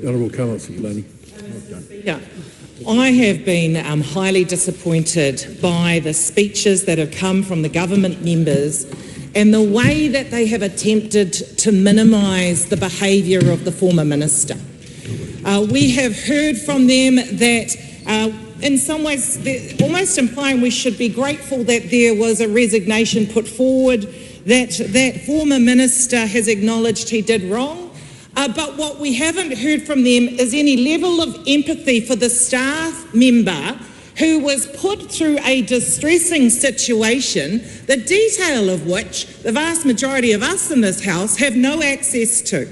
Honourable Carmel Sepuloni. Yeah. I have been highly disappointed by the speeches that have come from the government members and the way that they have attempted to minimise the behaviour of the former minister. We have heard from them that in some ways they're almost implying we should be grateful that there was a resignation put forward, that former minister has acknowledged he did wrong. But what we haven't heard from them is any level of empathy for the staff member who was put through a distressing situation, the detail of which the vast majority of us in this House have no access to.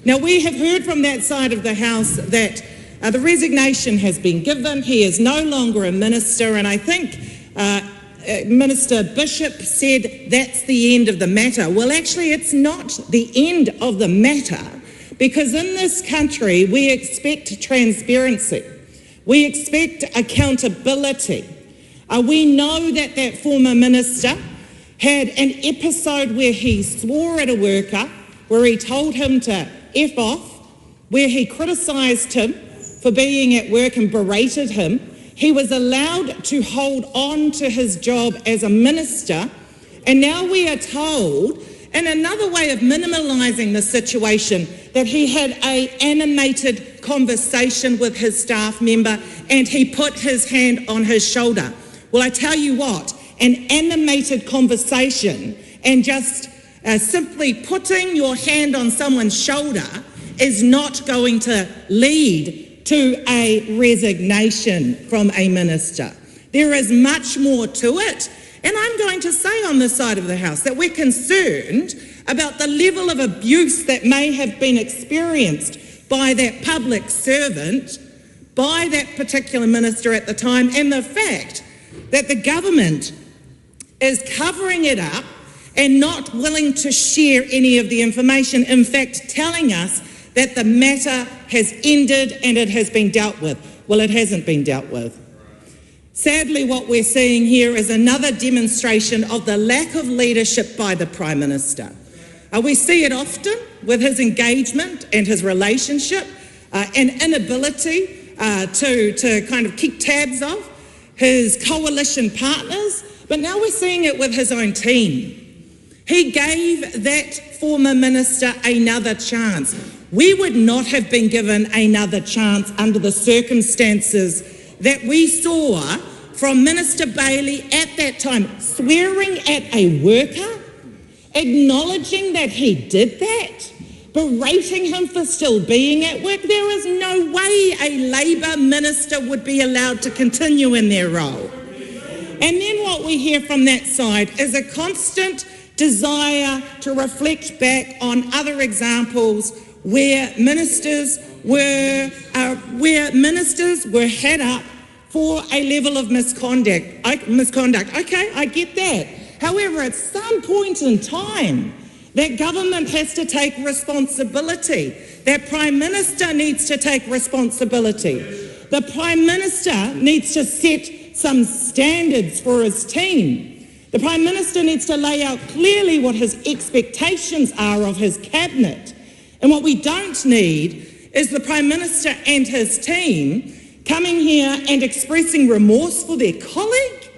Now, we have heard from that side of the House that the resignation has been given. He is no longer a minister, and I think Minister Bishop said that's the end of the matter. Well, actually, it's not the end of the matter, because in this country we expect transparency. We expect accountability. We know that that former minister had an episode where he swore at a worker, where he told him to F off, where he criticised him for being at work and berated him. He was allowed to hold on to his job as a minister, and now we are told, in another way of minimalising the situation, that he had an animated conversation with his staff member and he put his hand on his shoulder. Well, I tell you what, an animated conversation and just simply putting your hand on someone's shoulder is not going to lead to a resignation from a minister. There is much more to it. And I'm going to say on this side of the House that we're concerned about the level of abuse that may have been experienced by that public servant, by that particular minister at the time, and the fact that the government is covering it up and not willing to share any of the information, in fact telling us that the matter has ended and it has been dealt with. Well, it hasn't been dealt with. Sadly, what we're seeing here is another demonstration of the lack of leadership by the Prime Minister. We see it often with his engagement and his relationship and inability to kind of keep tabs of his coalition partners, but now we're seeing it with his own team. He gave that former minister another chance. We would not have been given another chance under the circumstances that we saw from Minister Bailey at that time, swearing at a worker, acknowledging that he did that, berating him for still being at work. There is no way a Labour minister would be allowed to continue in their role. And then what we hear from that side is a constant desire to reflect back on other examples where ministers were had up for a level of misconduct. Okay, I get that. However, at some point in time, that government has to take responsibility. That Prime Minister needs to take responsibility. The Prime Minister needs to set some standards for his team. The Prime Minister needs to lay out clearly what his expectations are of his cabinet. And what we don't need is the Prime Minister and his team coming here and expressing remorse for their colleague.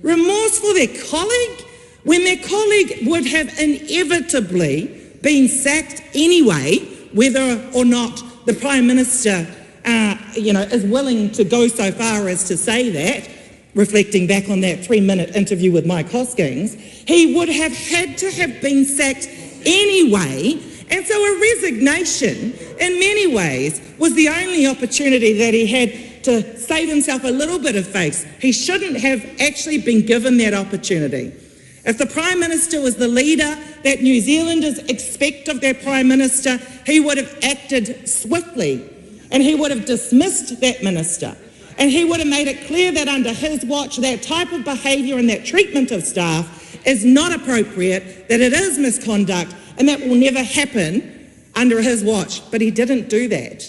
Remorse for their colleague when their colleague would have inevitably been sacked anyway, whether or not the Prime Minister is willing to go so far as to say that, reflecting back on that 3-minute interview with Mike Hoskins. He would have had to have been sacked anyway. And so a resignation, in many ways, was the only opportunity that he had to save himself a little bit of face. He shouldn't have actually been given that opportunity. If the Prime Minister was the leader that New Zealanders expect of their Prime Minister, he would have acted swiftly and he would have dismissed that minister. And he would have made it clear that under his watch, that type of behaviour and that treatment of staff is not appropriate, that it is misconduct, and that will never happen under his watch. But he didn't do that.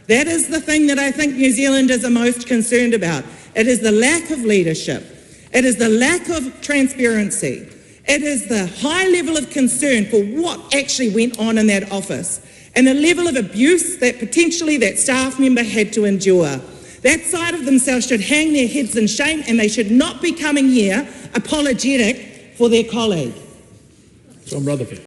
That is the thing that I think New Zealanders are most concerned about. It is the lack of leadership. It is the lack of transparency. It is the high level of concern for what actually went on in that office. and the level of abuse that potentially that staff member had to endure. That side of themselves should hang their heads in shame, and they should not be coming here apologetic for their colleague. John Rutherford.